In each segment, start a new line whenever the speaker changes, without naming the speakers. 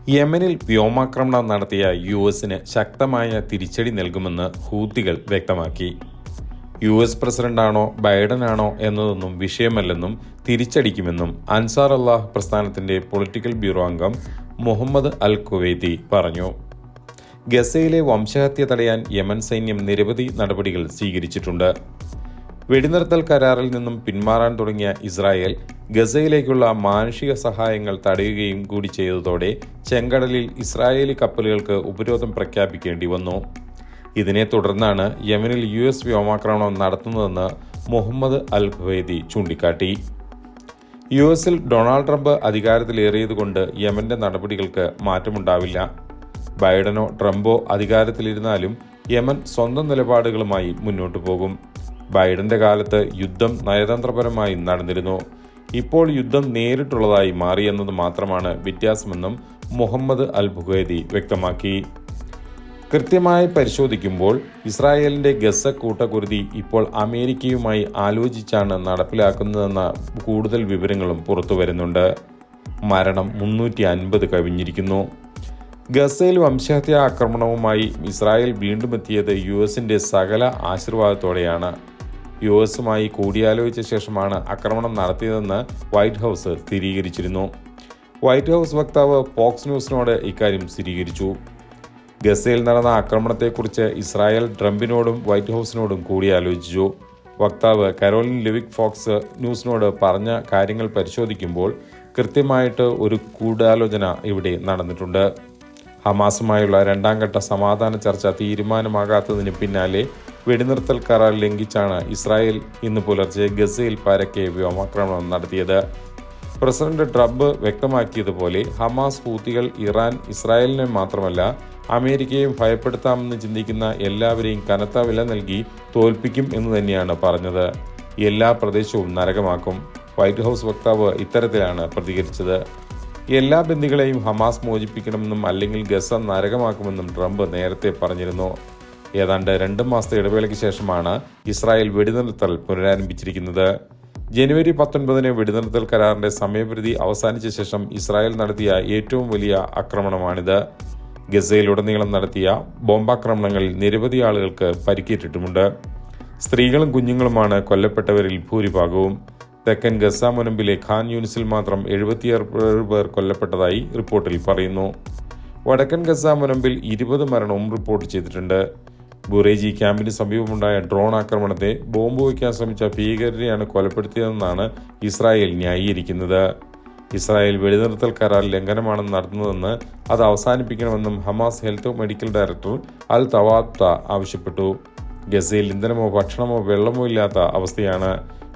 യമനിൽ വ്യോമാക്രമണം നടത്തിയ യുഎസിന് ശക്തമായ തിരിച്ചടി നൽകുമെന്ന് ഹൂത്തികൾ വ്യക്തമാക്കി. യുഎസ് പ്രസിഡന്റാണോ ബൈഡനാണോ എന്നതൊന്നും വിഷയമല്ലെന്നും തിരിച്ചടിക്കുമെന്നും അൻസാർ അല്ലാഹ് പ്രസ്ഥാനത്തിന്റെ പൊളിറ്റിക്കൽ ബ്യൂറോ അംഗം മുഹമ്മദ് അൽ കുവൈത്തി പറഞ്ഞു. ഗസയിലെ വംശഹത്യ തടയാൻ യമൻ സൈന്യം നിരവധി നടപടികൾ സ്വീകരിച്ചിട്ടുണ്ട്. വെടിനിർത്തൽ കരാറിൽ നിന്നും പിന്മാറാൻ തുടങ്ങിയ ഇസ്രായേൽ ഗസയിലേക്കുള്ള മാനുഷിക സഹായങ്ങൾ തടയുകയും കൂടി ചെയ്തതോടെ ചെങ്കടലിൽ ഇസ്രായേലി കപ്പലുകൾക്ക് ഉപരോധം പ്രഖ്യാപിക്കേണ്ടി വന്നു. ഇതിനെ തുടർന്നാണ് യമനിൽ യുഎസ് വ്യോമാക്രമണം നടത്തുന്നതെന്ന് മുഹമ്മദ് അൽ ഖുവൈതി ചൂണ്ടിക്കാട്ടി. യുഎസിൽ ഡൊണാൾഡ് ട്രംപ് അധികാരത്തിലേറിയതുകൊണ്ട് യമന്റെ നടപടികൾക്ക് മാറ്റമുണ്ടാവില്ല. ബൈഡനോ ട്രംപോ അധികാരത്തിലിരുന്നാലും യമൻ സ്വന്തം നിലപാടുകളുമായി മുന്നോട്ടു പോകും. ബൈഡന്റെ കാലത്ത് യുദ്ധം നയതന്ത്രപരമായി നടന്നിരുന്നു. ഇപ്പോൾ യുദ്ധം നേരിട്ടുള്ളതായി മാറിയെന്നത് മാത്രമാണ് വ്യത്യാസമെന്നും മുഹമ്മദ് അൽ ഖുവൈതി വ്യക്തമാക്കി. കൃത്യമായി പരിശോധിക്കുമ്പോൾ ഇസ്രായേലിന്റെ ഗസ കൂട്ടക്കുരുതി ഇപ്പോൾ അമേരിക്കയുമായി ആലോചിച്ചാണ് നടപ്പിലാക്കുന്നതെന്ന കൂടുതൽ വിവരങ്ങളും പുറത്തുവരുന്നുണ്ട്. മരണം 350 കവിഞ്ഞിരിക്കുന്നു. ഗസയിൽ വംശഹത്യാ ആക്രമണവുമായി ഇസ്രായേൽ വീണ്ടും എത്തിയത് യുഎസിന്റെ സകല ആശീർവാദത്തോടെയാണ്. യുഎസുമായി കൂടിയാലോചിച്ച ശേഷമാണ് ആക്രമണം നടത്തിയതെന്ന് വൈറ്റ് ഹൗസ് സ്ഥിരീകരിച്ചിരുന്നു. വൈറ്റ് ഹൗസ് വക്താവ് ഫോക്സ് ന്യൂസിനോട് ഇക്കാര്യം സ്ഥിരീകരിച്ചു. ഗസയിൽ നടന്ന ആക്രമണത്തെക്കുറിച്ച് ഇസ്രായേൽ ട്രംപിനോടും വൈറ്റ് ഹൗസിനോടും കൂടിയാലോചിച്ചു. വക്താവ് കരോലിൻ ലെവിക് ഫോക്സ് ന്യൂസിനോട് പറഞ്ഞ കാര്യങ്ങൾ പരിശോധിക്കുമ്പോൾ കൃത്യമായിട്ട് ഒരു ഗൂഢാലോചന ഇവിടെ നടന്നിട്ടുണ്ട്. ഹമാസുമായുള്ള രണ്ടാം ഘട്ട സമാധാന ചർച്ച തീരുമാനമാകാത്തതിന് പിന്നാലെ വെടിനിർത്തൽ കരാർ ലംഘിച്ചാണ് ഇസ്രായേൽ ഇന്ന് പുലർച്ചെ ഗസയിൽ പരക്കെ വ്യോമാക്രമണം നടത്തിയത്. പ്രസിഡന്റ് ട്രംപ് വ്യക്തമാക്കിയതുപോലെ ഹമാസ്, ഹൂത്തികൾ, ഇറാൻ ഇസ്രായേലിനെ മാത്രമല്ല അമേരിക്കയും ഭയപ്പെടുത്താമെന്ന് ചിന്തിക്കുന്ന എല്ലാവരെയും കനത്ത വില നൽകി തോൽപ്പിക്കും എന്ന് തന്നെയാണ് പറഞ്ഞത്. എല്ലാ പ്രദേശവും നരകമാക്കും. വൈറ്റ് ഹൗസ് വക്താവ് ഇത്തരത്തിലാണ് പ്രതികരിച്ചത്. എല്ലാ ബന്ദികളെയും ഹമാസ് മോചിപ്പിക്കണമെന്നും അല്ലെങ്കിൽ ഗസ നരകമാക്കുമെന്നും ട്രംപ് നേരത്തെ പറഞ്ഞിരുന്നു. ഏതാണ്ട് 2 മാസത്തെ ഇടവേളയ്ക്ക് ശേഷമാണ് ഇസ്രായേൽ വെടിനിർത്തൽ പുനരാരംഭിച്ചിരിക്കുന്നത്. ജനുവരി 19 വെടിനിർത്തൽ കരാറിന്റെ സമയപരിധി അവസാനിച്ച ശേഷം ഇസ്രായേൽ നടത്തിയ ഏറ്റവും വലിയ ആക്രമണമാണിത്. ഗസയിലുടനീളം നടത്തിയ ബോംബാക്രമണങ്ങളിൽ നിരവധി ആളുകൾക്ക് പരിക്കേറ്റിട്ടുമുണ്ട്. സ്ത്രീകളും കുഞ്ഞുങ്ങളുമാണ് കൊല്ലപ്പെട്ടവരിൽ ഭൂരിഭാഗവും. തെക്കൻ ഗസ മുനമ്പിലെ ഖാൻ യൂനിസിൽ മാത്രം 76 പേർ കൊല്ലപ്പെട്ടതായി റിപ്പോർട്ടിൽ പറയുന്നു. വടക്കൻ ഗസ മുനമ്പിൽ 20 മരണവും റിപ്പോർട്ട് ചെയ്തിട്ടുണ്ട്. ബുറേജി ക്യാമ്പിന് സമീപമുണ്ടായ ഡ്രോൺ ആക്രമണത്തെ ബോംബ് വയ്ക്കാൻ ശ്രമിച്ച ഭീകരരെയാണ് കൊലപ്പെടുത്തിയതെന്നാണ് ഇസ്രായേൽ ന്യായീകരിക്കുന്നത്. ഇസ്രായേൽ വെടിനിർത്തൽ കരാർ ലംഘനമാണ് നടത്തുന്നതെന്ന് അത് അവസാനിപ്പിക്കണമെന്നും ഹമാസ് ഹെൽത്ത് മെഡിക്കൽ ഡയറക്ടർ അൽ തവാത്ത ആവശ്യപ്പെട്ടു. ഗസയിൽ ഇന്ധനമോ ഭക്ഷണമോ വെള്ളമോ ഇല്ലാത്ത അവസ്ഥയാണ്.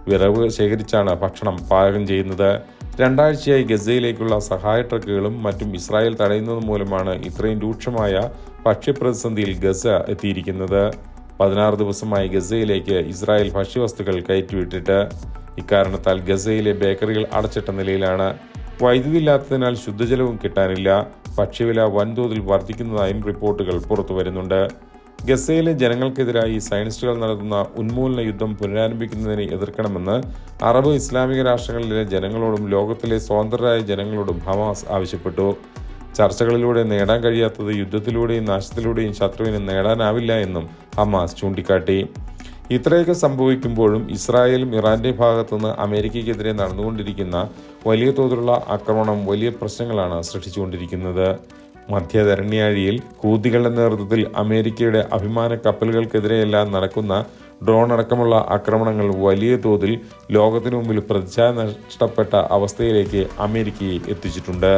വിറവ് ശേഖരിച്ചാണ് ഭക്ഷണം പാകം ചെയ്യുന്നത്. 2 ആഴ്ചയായി ഗസയിലേക്കുള്ള സഹായ ട്രക്കുകളും മറ്റും ഇസ്രായേൽ തടയുന്നത് മൂലമാണ് ഇത്രയും രൂക്ഷമായ ഭക്ഷ്യപ്രതിസന്ധിയിൽ ഗസ എത്തിയിരിക്കുന്നത്. 16 ദിവസമായി ഗസയിലേക്ക് ഇസ്രായേൽ ഭക്ഷ്യവസ്തുക്കൾ കയറ്റിവിട്ടിട്ട്. ഇക്കാരണത്താൽ ഗസയിലെ ബേക്കറികൾ അടച്ചിട്ട നിലയിലാണ്. വൈദ്യുതി ഇല്ലാത്തതിനാൽ ശുദ്ധജലവും കിട്ടാനില്ല. ഭക്ഷ്യവില വൻതോതിൽ വർദ്ധിക്കുന്നതായും റിപ്പോർട്ടുകൾ പുറത്തുവരുന്നുണ്ട്. ഗസയിലെ ജനങ്ങൾക്കെതിരായി സയനിസ്റ്റുകൾ നടത്തുന്ന ഉന്മൂലന യുദ്ധം പുനരാരംഭിക്കുന്നതിനെ എതിർക്കണമെന്ന് അറബ് ഇസ്ലാമിക രാഷ്ട്രങ്ങളിലെ ജനങ്ങളോടും ലോകത്തിലെ സ്വതന്ത്രരായ ജനങ്ങളോടും ഹമാസ് ആവശ്യപ്പെട്ടു. ചർച്ചകളിലൂടെ നേടാൻ കഴിയാത്തത് യുദ്ധത്തിലൂടെയും നാശത്തിലൂടെയും ശത്രുവിന് നേടാനാവില്ല എന്നും ഹമാസ് ചൂണ്ടിക്കാട്ടി. ഇത്രയൊക്കെ സംഭവിക്കുമ്പോഴും ഇസ്രായേലും ഇറാന്റെ ഭാഗത്തുനിന്ന് അമേരിക്കയ്ക്കെതിരെ നടന്നുകൊണ്ടിരിക്കുന്ന വലിയ തോതിലുള്ള ആക്രമണം വലിയ പ്രശ്നങ്ങളാണ് സൃഷ്ടിച്ചുകൊണ്ടിരിക്കുന്നത്. മധ്യധരണ്യാഴിയിൽ ഹൂതികളുടെ നേതൃത്വത്തിൽ അമേരിക്കയുടെ അഭിമാന കപ്പലുകൾക്കെതിരെയെല്ലാം നടക്കുന്ന ഡ്രോൺ അടക്കമുള്ള ആക്രമണങ്ങൾ വലിയ തോതിൽ ലോകത്തിനു മുമ്പിൽ പ്രതിച്ഛായ നഷ്ടപ്പെട്ട അവസ്ഥയിലേക്ക് അമേരിക്കയെ എത്തിച്ചിട്ടുണ്ട്.